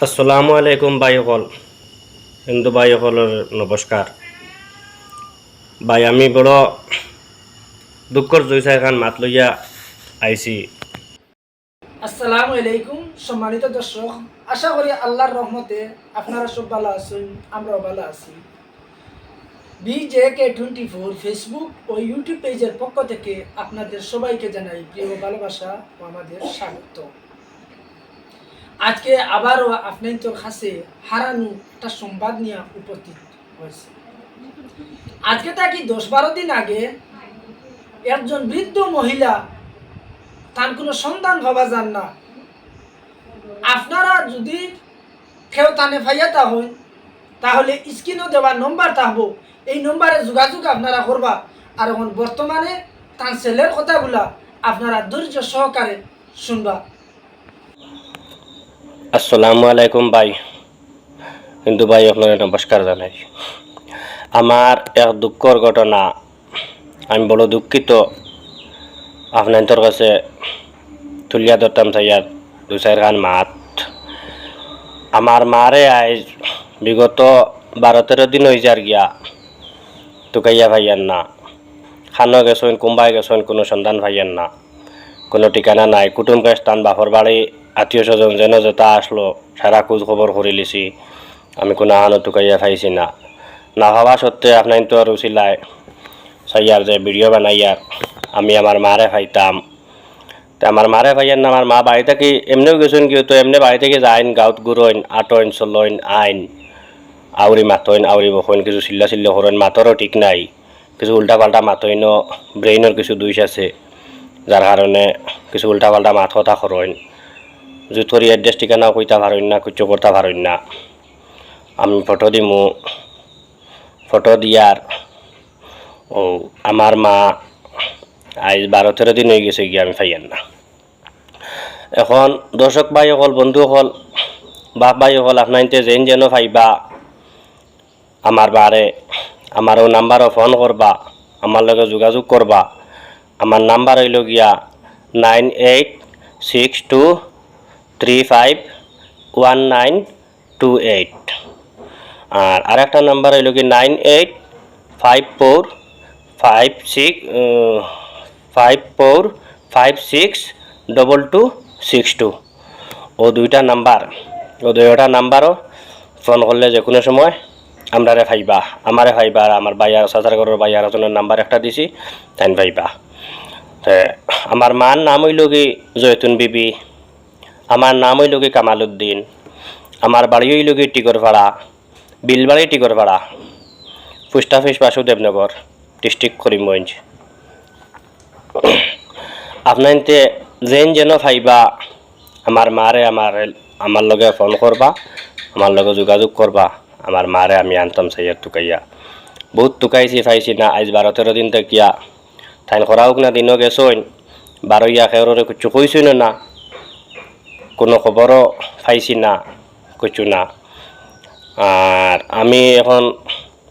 আসসালামু আলাইকুম ভাইসকল, হিন্দু ভাইসকলের নমস্কার। ভাই আমি বড় দুঃখর জয়সা খান মাত লইয়া আইছি। আসসালামু আলাইকুম সম্মানিত দর্শক, আশা করি আল্লাহর রহমতে আপনারা সব ভালো আছেন, আমরাও ভালো আছি। BJK24 ফেসবুক ও ইউটিউব পেজের পক্ষ থেকে আপনাদের সবাইকে জানাই প্রিয় ভালোবাসা ও আমাদের স্বাগত। আজকে আবারও আপনাদের কাছে হারানো একটা সংবাদ নিয়ে উপস্থিত হয়েছে। আজকে তাকে 10-12 দিন আগে একজন বৃদ্ধ মহিলা, তার কোনো সন্তান ভাবা যান না। আপনারা যদি কেউ তানে ফাইয়াতা হন তাহলে স্ক্রিনও দেওয়া নম্বর থাকবো, এই নম্বরে যোগাযোগ আপনারা করবা। আর এখন বর্তমানে তার ছেলের কথাগুলা আপনারা ধৈর্য সহকারে শুনবা। আসসালামু আলাইকুম ভাই, হিন্দু ভাই আপনার নমস্কার জানাই। আমার এক দুঃখর ঘটনা, আমি বড় দুঃখিত। আপনার কাছে তুলিয়া ধরতাম চাইয়ার দু চার খান মাত। আমার মারে আজ বিগত 12-13 দিন হয়েছে আর গিয়া তুকাইয়া ভাইয়ান না। খানো গেছেন, কুম্বাই গেছেন, কোনো সন্ধান ভাইয়ান না, কোনো ঠিকানা নাই। কুটুম স্থান বাপর বাড়ি আত্মীয় স্বজন যেন যেটা আসলো সারা খোঁজ খবর করে লিছি, আমি কোনো আহানো টুকাইয়া পাইছি না। না ভাবা সত্ত্বে আপনার তো আর উচিলায় সাইয়ার যে ভিডিও বানাইয়ার আমি আমার মারে পাইতাম। তো আমার মারে পাইয়ার না, আমার মা বাড়ি থেকে এমনিও গেছেন, কি তো এমনি বাড়ি থেকে যাইন, গাঁত ঘুরইন, আটইন চলইন, আইন আউরি মাতইন, আউরি বসইন, কিছু চিল্লা চিল্লা করেন, মাতরও ঠিক নাই, কিছু উল্টা পাল্টা মাতইনও ব্রেইনের কিছু দুইশ আছে, যার কারণে কিছু উল্টা পাল্টা মাত কথা করেন। জুতরি এড্রেস ঠিকানাও কইতা পারেন না, কিছু করতে পারেন না। আমি ফটো দিমু, ফটো দিয়ার ও আমার মা আজ 12-13 দিন হয়ে গেছে গিয়ে আমি পাইয়ান না। এখন দর্শক ভাই হল, বন্ধু হল, বাপ ভাই হল, আপনার যেন পাইবা আমার বারে আমারও নাম্বারও ফোন করবা, আমার লগে যোগাযোগ করবা। আমার নাম্বার হইল গিয়া 9862351928। আর আরেকটা নাম্বার হইল কি 9854562262। ও দুইটা নাম্বার, ও দুইটা নাম্বারও ফোন করলে যে কোনো সময় আমরারে ভাইবা, আমারে ভাইবা। আর আমার ভাইয়ার সাঁতারগড়ের ভাইয়ার জনের নাম্বার একটা দিছি, তাই ভাইবা। আমার মার নাম হইল কি জয়তুন বিবি, আমার নাম হইল কি কামাল উদ্দিন, আমার বাড়ি হইল কি Tikarpara, Bilbari Tikarpara, post office Basudebnagar, district Karimganj. আপনাইতে যেন ভাইবা আমার মারে আমার লগে ফোন করবা, আমার লগে যোগাযোগ করবা। আমার মারে আমি আনতাম সাইয়ার টুকাইয়া, বহুত টুকাইছি পাইছি না। আজ 12-13 দিন থাকিয়া ঠাইন করা হোক না, দিনও গেছইন, বারোইয়া খেররে কিছু কইছইন না, কোনো খবরও পাইছি না, কিছু না। আর আমি এখন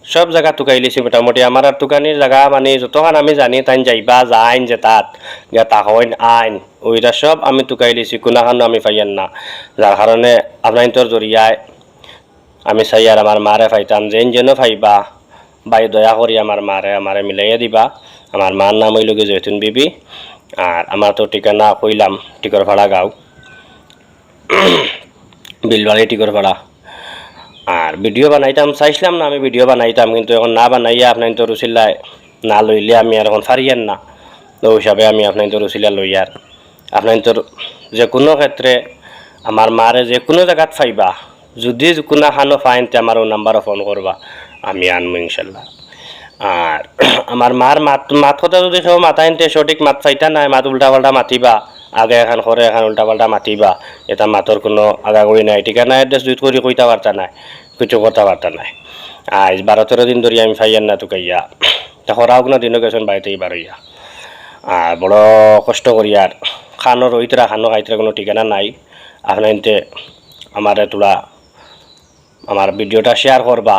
সব জায়গা টুকাই লিছি মোটামুটি। আমার আর টুকানির জায়গা মানে যতক্ষণ আমি জানি তাই যাইবা যাইন, যে তাত গিয়া তাহইন আইন, ওইটা সব আমি টুকাই লিছি, কোনোখানো আমি পাইয়ান না। যার কারণে আপনার জরিয়ায় আমি চাই আর আমার মারে পাইতাম, যেন পাইবা বাই দয়া করি আমার মারে মিলাইয়া দিবা। আমার মার নাম হইল কি জয়তুন বিবি, আর আমার তো ঠিকানা কইলাম টিকরপাড়া গাঁও, বিলবাড়ি টিকরপাড়া। আর ভিডিও বানাইতাম চাইছিলাম না, আমি ভিডিও বানাইতাম, কিন্তু এখন না বানাইয়া আপনার তো রুচিল্লায় না লইলে আমি আর এখন ফারিয়ান না। তো হিসাবে আমি আপনার তো রুচিলা লইয়ার আপনার তোর যে কোনো ক্ষেত্রে আমার মারে যে কোনো জায়গাত পাইবা, যদি কোনো খানো ফাইন আমার ও নাম্বারও ফোন করবা, আমি আনবো ইনশাল্লাহ। আর আমার মার মাত কথা যদি কেউ মাতাইনতে সঠিক মাত চাইতা নাই, মাত উল্টা পাল্টা মাতিবা, আগে এখন করে এখন উল্টা পাল্টা মাতিবা, এটা মাতর কোনো আগাগড়ি নাই, ঠিকানা এড্রেস দুই করে কইতা পারতা নাই, কিছু কথা বার্তা নাই। আজ 12-13 দিন ধরে আমি ফাইয়ান না টুকাইয়া, হরাও কোনো দিনও গেছেন বাড়িতেই বারইয়া। আর বড় কষ্ট করি আর খানো রইতরা খানো খাইতরা কোনো ঠিকানা নাই। আপনাইতে আমার তোরা আমার ভিডিওটা শেয়ার করবা,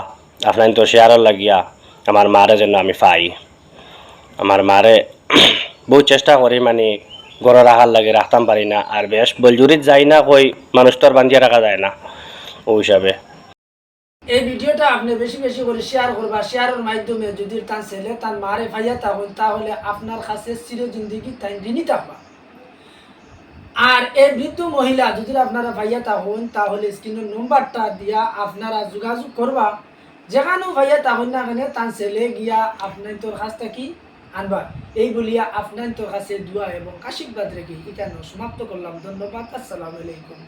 আপনার তো শেয়ারের লাগিয়া আমার মারে যেন আমি পাই। আমার মারে বহু চেষ্টা করি, মানে গড় রাখার লাগে, রাখতাম পারি না। আর বেশ বলজুরিত যাই না, কই মানুষ তো আর বান্ধিয়া রাখা যায় না, ও হিসাবে এই ভিডিওটা আপনি বেশি বেশি করে শেয়ার করবা, শেয়ারের মাধ্যমে যদি তার ছেলে তার মারে ভাইয়া থাকুন তাহলে আপনার কাছে চিরজিন্দিগি তাই ঋণী থাকবা। আর এই বৃদ্ধ মহিলা যদি আপনারা ভাইয়া থাকুন তাহলে স্ক্রিনের নম্বরটা দিয়া আপনারা যোগাযোগ করবা, যেখানেও ভাইয়া থাকুন না কেন তার ছেলে গিয়া আপনার তোর কাছ থেকে আনবা। এই বলিয়া আপনার তোর কাছে দোয়া এবং আশীর্বাদ রেখে এখানে সমাপ্ত করলাম। ধন্যবাদ। আসসালামু আলাইকুম।